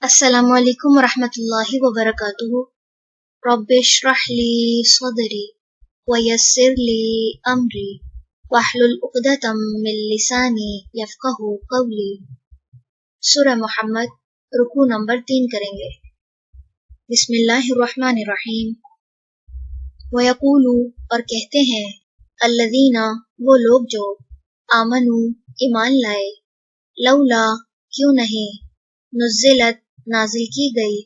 Assalamualaikum warahmatullahi wabarakatuh. Rabbi shrah li sadri wa yassir li amri wahlul uqdatam min lisani yafqahu qawli. Surah Muhammad रुकू number 3 करेंगे। बिस्मिल्लाहिर्रहमानिर्रहीम। वयक़ूलू और कहते हैं, अल्लज़ीना वो लोग जो आमनू ईमान लाए, लौला क्यों नहीं, नुज़्ज़िलत नाजिल की गई,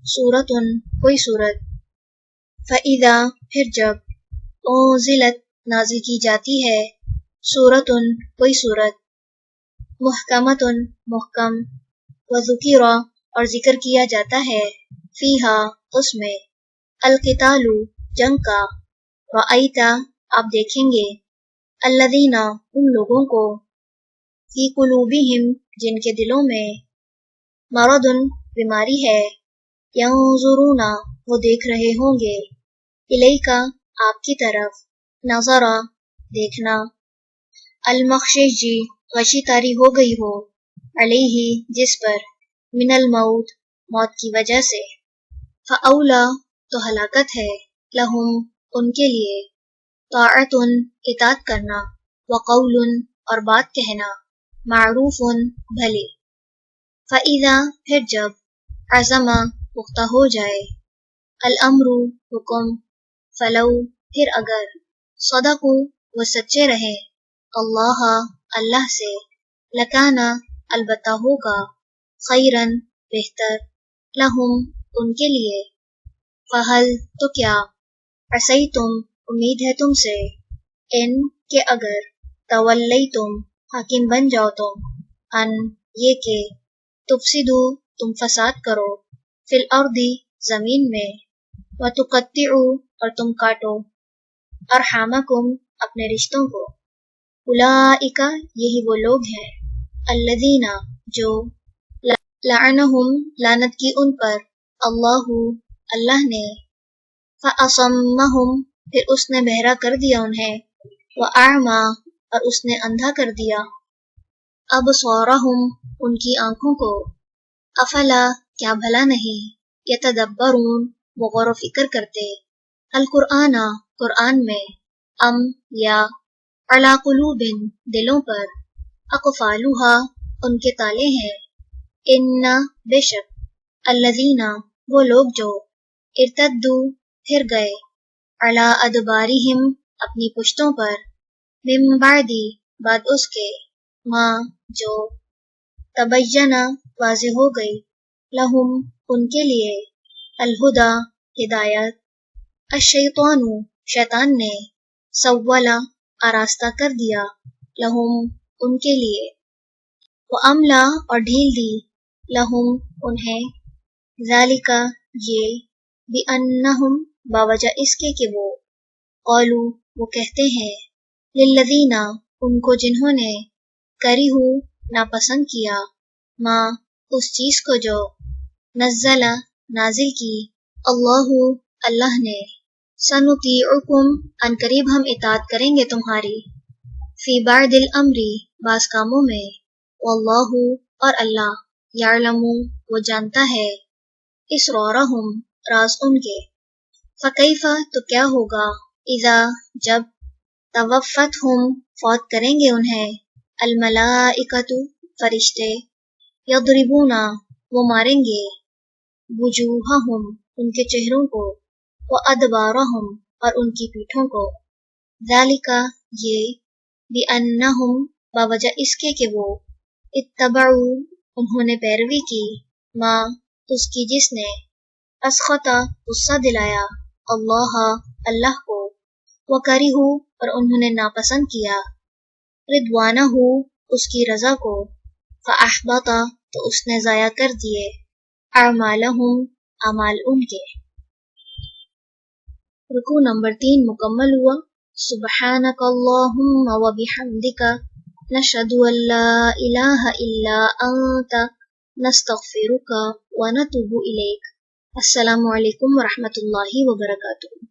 सूरतुन कोई सूरत, फ़इज़ा फिर जब, उन्ज़िलत नाजिल की जाती है, सूरतुन कोई सूरत, मुहकमतुन मुहकम, वज़ुकिरा और जिक्र किया जाता है, फ़ीहा उसमें, अल-क़ितालु जंग का, रअयता आप देखेंगे, अल्लज़ीना उन लोगों को, फ़ी क़ुलूबिहिम जिनके दिलों में, मरदुन बीमारी है, यंज़ुरूना वो देख रहे होंगे, इलैका आपकी तरफ, नज़रा देखना, अल-मग़शिशी गशी तारी हो गई हो, अलैहि जिस पर, मिनल मौत मौत की वजह से, फ़अौला तो हलाकत है, लहुम उनके लिए, ताअतुन इताअत करना, व क़ौलुन और बात कहना, मारूफुन भली, फ़इज़ा फिर जब, अज़मा पुख्ता हो जाए, अल-अम्रु हुक्म, फ़लौ फिर अगर, सदक़ू वो सच्चे रहे, अल्लाह अल्लाह से, लकाना अलबत्ता होगा, खैरन बेहतर, लहुम उनके लिए, फ़हल तो क्या, असैतुम उम्मीद है तुमसे, इन के अगर, तवल्लैतुम हाकिम बन जाओ तुम, अन ये के, तुफ़सिदू तुम फसाद करो, फिल अर्दी ज़मीन में, व तुक़त्तिउ और तुम काटो, अरहामकुम अपने रिश्तों को, उलाइका यही वो लोग हैं, अल्लज़ीना जो, लअनहुम लानत की उन पर, अल्लाहु अल्लाह ने, फ़असम्महुम फिर उसने बहरा कर दिया उन्हें, व अअमा और उसने अंधा कर दिया, अबसारहुम उनकी आँखों को, अफला क्या भला नहीं, यतदब्बरून वो गौर व फिक्र करते, अल-कुरआना कुरआन में, अम या, अला कुलूबिन दिलों पर, अक़फ़ालुहा उनके ताले हैं, इन्ना बेशक, अल्लज़ीना वो लोग जो, इर्तद्दू फिर गए, अला अदबारिहिम अपनी पुश्तों पर, मिन बादी बाद उसके, माँ जो, तबय्यना वाज़ेह हो गई, लहुम उनके लिए, अल-हुदा हिदायत, अश-शैतानु शैतान ने, सव्वला आरास्ता कर दिया, लहुम उनके लिए, व अमला और ढील दी, लहुम उन्हें, ज़ालिका ये, बिअन्नहुम बावजह इसके कि वो, क़ालू वो कहते हैं, लिल्लज़ीना उनको जिन्होंने, करिहू नापसंद किया, माँ उस चीज़ को जो, नज़्ज़ला नाजिल की, अल्लाहु अल्लाह ने, सनुतीउकुम अनकरीब हम इताअत करेंगे तुम्हारी, फ़ी बअदिल अम्री बाज़ कामों में, वल्लाहु और अल्लाह, यअलमु वो जानता है, इसरारहुम राज़ उनके, फ़कैफ़ा तो क्या होगा, इज़ा जब, तवफ़्फ़तहुम फौत करेंगे उन्हें, अल-मलाइकतु फरिश्ते, यضربूना वो मारेंगे, वुजूहहुम उनके चेहरों को, व अदबारहुम और उनकी पीठों को, ज़ालिका ये, बिअन्नहुम बावजह इसके कि वो, इत्तबअू उन्होंने पैरवी की, माँ उसकी जिसने, अस्ख़ता गुस्सा दिलाया, अल्लाह अल्लाह को, व करिहू और उन्होंने नापसंद किया, रिदवानहू उसकी रज़ा को, फ़अहबता तो उसने ज़ाया कर दिए, अअमालहुम अमाल उनके। रुकू नंबर 3 मुकम्मल हुआ। सुब्हानकल्लाहुम्मा व बिहम्दिका, नशहदु अल्ला इलाहा इल्ला अंता, नस्तग़फिरुका व नतूबु इलैक। अस्सलामु अलैकुम वरहमतुल्लाहि वबरकातुहू।